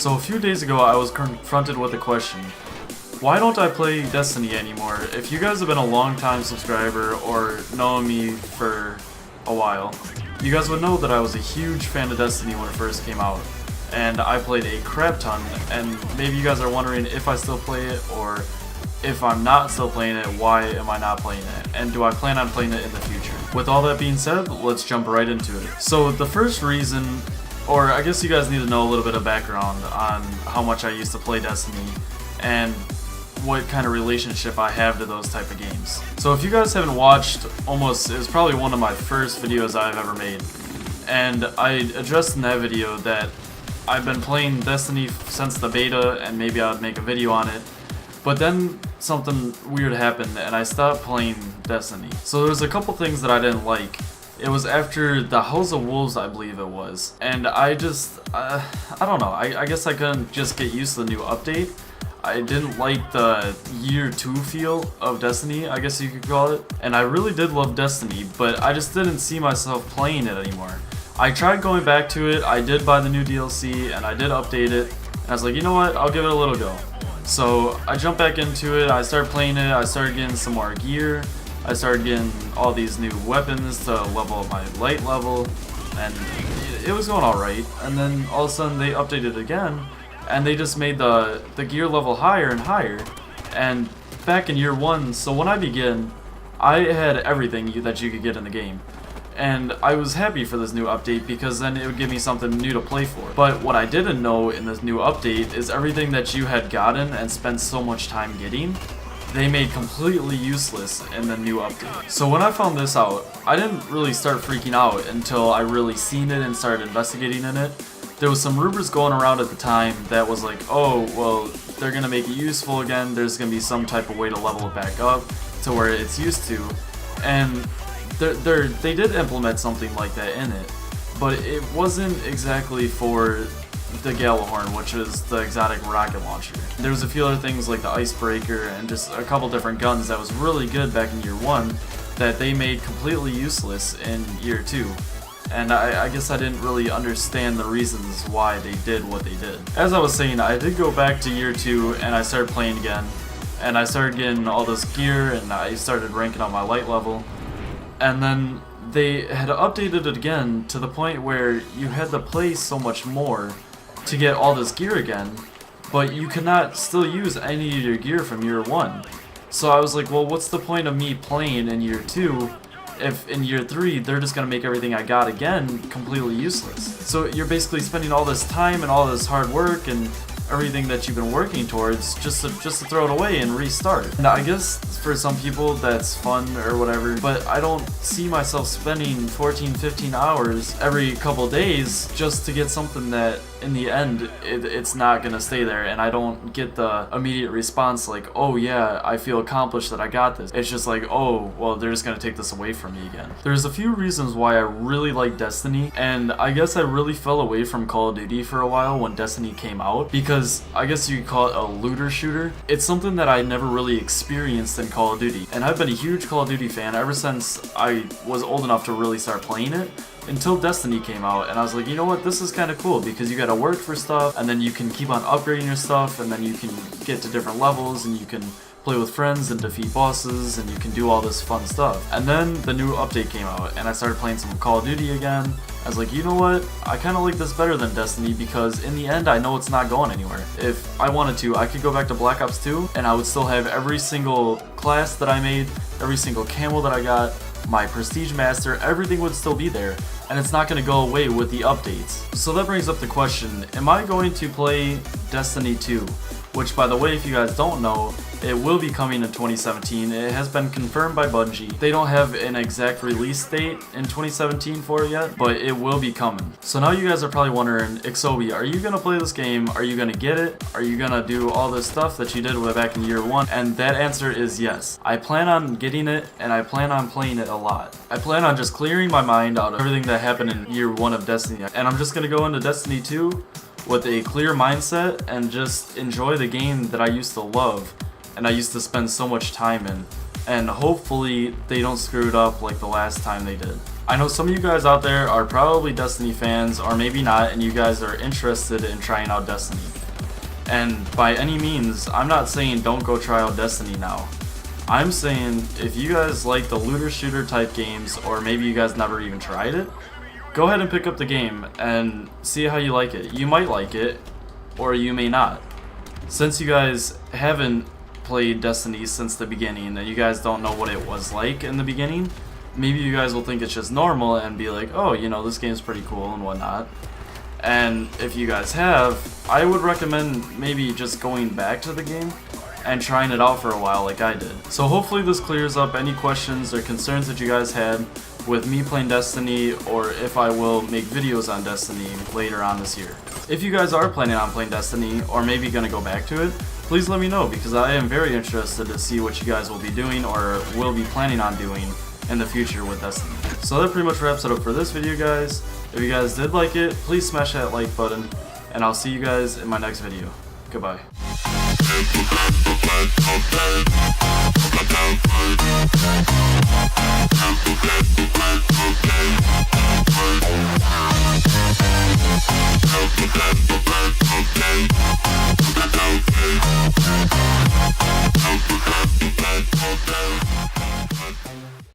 So a few days ago I was confronted with a question. Why don't I play Destiny anymore? If you guys have been a long time subscriber or known me for a while, you guys would know that I was a huge fan of Destiny when it first came out. And I played a crap ton, and maybe you guys are wondering if I still play it, or if I'm not still playing it, why am I not playing it? And do I plan on playing it in the future? With all that being said, let's jump right into it. So the first reason, or I guess you guys need to know a little bit of background on how much I used to play Destiny and what kind of relationship I have to those type of games. So if you guys haven't watched, it was probably one of my first videos I've ever made. And I addressed in that video that I've been playing Destiny since the beta, and maybe I'd make a video on it. But then something weird happened and I stopped playing Destiny. So there was a couple things that I didn't like. It was after the House of Wolves, I believe it was. And I just, I don't know, I guess I couldn't just get used to the new update. I didn't like the year 2 feel of Destiny, I guess you could call it. And I really did love Destiny, but I just didn't see myself playing it anymore. I tried going back to it, I did buy the new DLC, and I did update it. And I was like, you know what, I'll give it a little go. So I jumped back into it, I started playing it, I started getting some more gear. I started getting all these new weapons to level up my light level, and it was going alright. And then all of a sudden they updated it again, and they just made the gear level higher and higher. And back in year 1, so when I began, I had everything that you could get in the game. And I was happy for this new update because then it would give me something new to play for. But what I didn't know in this new update is everything that you had gotten and spent so much time getting, they made completely useless in the new update. So when I found this out, I didn't really start freaking out until I really seen it and started investigating in it. There was some rumors going around at the time that was like, oh, well, they're gonna make it useful again, there's gonna be some type of way to level it back up to where it's used to. And they did implement something like that in it, but it wasn't exactly for the Galahorn, which is the exotic rocket launcher. There was a few other things like the icebreaker and just a couple different guns that was really good back in year 1 that they made completely useless in year 2. And I guess I didn't really understand the reasons why they did what they did. As I was saying, I did go back to year 2 and I started playing again, and I started getting all this gear and I started ranking up my light level. And then they had updated it again to the point where you had to play so much more to get all this gear again, but you could not still use any of your gear from year 1. So I was like, well, what's the point of me playing in year 2 if in year 3 they're just gonna make everything I got again completely useless? So you're basically spending all this time and all this hard work and everything that you've been working towards just to throw it away and restart. And I guess for some people that's fun or whatever, but I don't see myself spending 14-15 hours every couple days just to get something that in the end it's not gonna stay there, and I don't get the immediate response like, oh yeah, I feel accomplished that I got this. It's just like, oh well, they're just gonna take this away from me again. There's a few reasons why I really like Destiny, and I guess I really fell away from Call of Duty for a while when Destiny came out, because I guess you could call it a looter shooter. It's something that I never really experienced in Call of Duty, and I've been a huge Call of Duty fan ever since I was old enough to really start playing it, until Destiny came out. And I was like, you know what, this is kind of cool because you gotta work for stuff, and then you can keep on upgrading your stuff, and then you can get to different levels, and you can play with friends and defeat bosses, and you can do all this fun stuff. And then the new update came out and I started playing some Call of Duty again. I was like, you know what, I kind of like this better than Destiny because in the end I know it's not going anywhere. If I wanted to, I could go back to Black Ops 2 and I would still have every single class that I made, every single camo that I got, my Prestige Master, everything would still be there, and it's not going to go away with the updates. So that brings up the question, am I going to play Destiny 2? Which, by the way, if you guys don't know, it will be coming in 2017. It has been confirmed by Bungie. They don't have an exact release date in 2017 for it yet, but it will be coming. So now you guys are probably wondering, Ixobi, are you gonna play this game? Are you gonna get it? Are you gonna do all this stuff that you did way back in year 1? And that answer is yes. I plan on getting it, and I plan on playing it a lot. I plan on just clearing my mind out of everything that happened in year 1 of Destiny, and I'm just gonna go into Destiny 2 with a clear mindset and just enjoy the game that I used to love and I used to spend so much time in. and hopefully they don't screw it up like the last time they did. I know some of you guys out there are probably Destiny fans, or maybe not, and you guys are interested in trying out Destiny. And by any means, I'm not saying don't go try out Destiny now. I'm saying if you guys like the looter shooter type games, or maybe you guys never even tried it, go ahead and pick up the game and see how you like it. You might like it, or you may not. Since you guys haven't played Destiny since the beginning and you guys don't know what it was like in the beginning, maybe you guys will think it's just normal and be like, oh, you know, this game's pretty cool and whatnot. And if you guys have, I would recommend maybe just going back to the game and trying it out for a while like I did. So hopefully this clears up any questions or concerns that you guys had with me playing Destiny, or if I will make videos on Destiny later on this year. If you guys are planning on playing Destiny, or maybe gonna go back to it, please let me know, because I am very interested to see what you guys will be doing or will be planning on doing in the future with Destiny. So that pretty much wraps it up for this video, guys. If you guys did like it, please smash that like button, and I'll see you guys in my next video. Goodbye.